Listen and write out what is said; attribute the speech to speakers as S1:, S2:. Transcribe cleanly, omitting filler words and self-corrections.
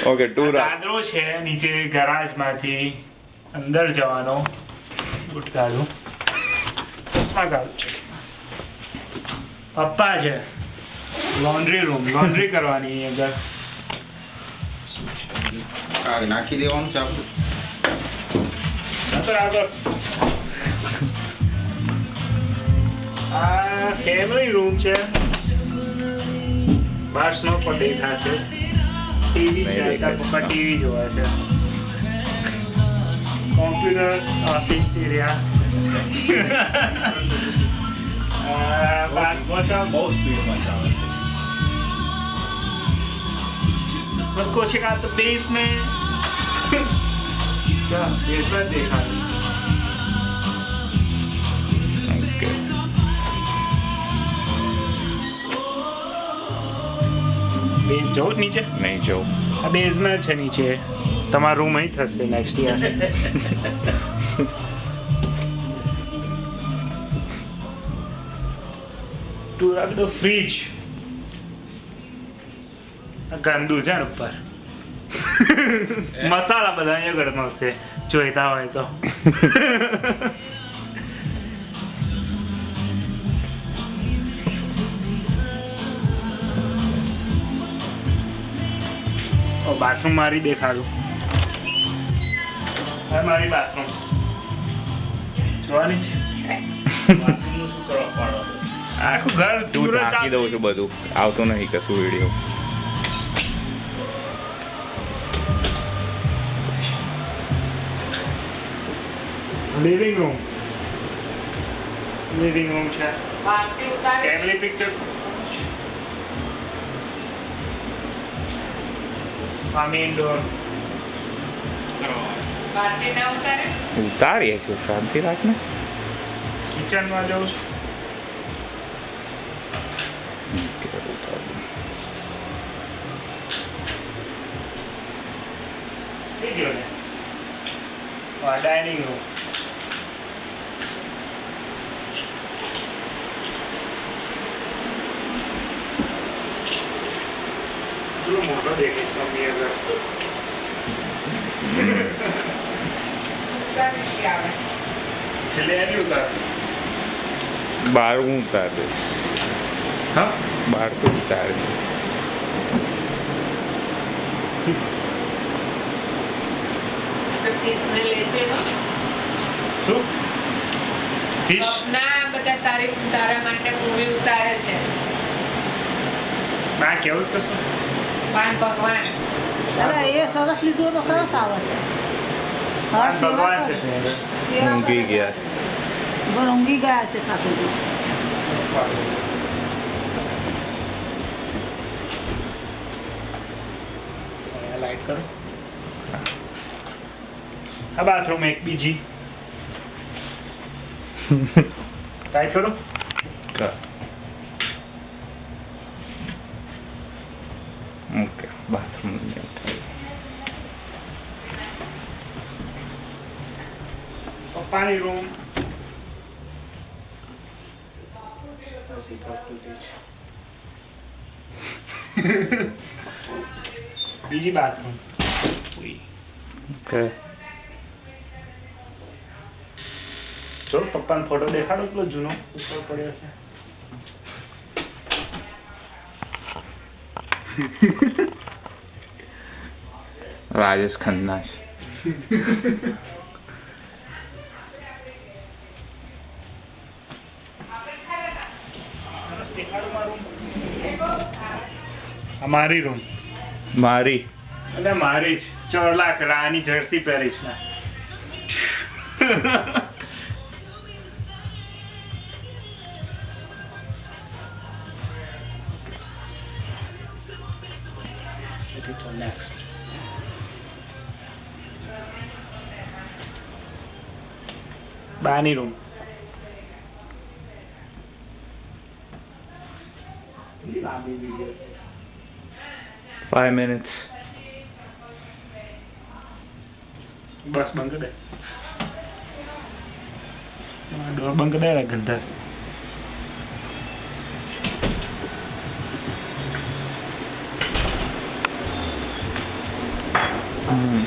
S1: okay tour
S2: દાદરો છે નીચે garage માંથી અંદર જવાનો બૂટ કાઢું ચશ્મા કાઢું પપ્પા છે લોન્ડ્રી રૂમ લોન્ડ્રી કરવાની અંદર
S3: નાખી દેવાનું છે આપણું
S2: આ ફેમિલી રૂમ છે બહાર સ્નો પર દેખાશે ટીવી પપ્પા ટીવી જોવા છે કોમ્પ્યુટર ઓફિસ એરિયા
S3: બહુ સ્પીડમાં ચાલે
S2: सबको सिखा तो बेसमेंट क्या बेसमेंट देखा
S1: ઓકે
S2: બેઝ જો નીચે
S1: નહીં જોઉં
S2: આ બેઝમેન્ટ છે નીચે તમારો રૂમ અહીં થશે નેક્સ્ટ યર તું આ બધું ફ્રીજ ગંદુ છે ને ઉપર મસાલા બધા અહીંયા આગળ મળશે જોઈતા હોય તો બાથરૂમ મારી દેખાડું મારી બાથરૂમ જોવાની છે આખું ઘર
S1: તું ઢાંકી દઉં છું બધું આવતું નહીં કશું વિડીયો
S2: लिविंग रूम છે फैमिली पिक्चर मेन डोर
S1: ઉતારીએ છું શાંતિ રાખ ને
S2: किचन में जाऊँ डाइनिंग रूम मोटो देखे मम्मी अगर छेले नहीं उतार
S1: બાર હું ઉતાર દે
S2: हाँ
S1: બાર તો ઉતાર દે
S2: શું ફિશ
S4: બધા તારા માટે મૂવી ઉતારે છે
S2: ના કેવું જ કશું
S4: પાન ભગવાન
S5: અરે એ સરસ લીધું તો સરસ આવે છે
S2: પાન ભગવાન છે
S1: ઊંઘી ગયા
S5: પણ ઊંઘી ગયા છે ઠાકોરજી
S2: લાઈટ કરો આ બાથરૂમ એક બીજી લાઈટ કરો
S1: ઓકે બાથરૂમ
S2: પપ્પાની રૂમ બીજી બાથરૂમ
S1: ઓકે
S2: જો પપ્પાનો ફોટો દેખાડો પેલો જૂનો ઉપર પડ્યો છે
S1: રાજેશ ખન્ના છે
S2: મારી રૂમ
S1: મારી
S2: એટલે મારી જ 4 લાખ રાની જર્સી પહેરીશ ને next બાની રૂમ
S1: 5 minutes
S2: બસ બંધ કરી દે ડોર બંધ કરી દે ગંધા
S1: હમ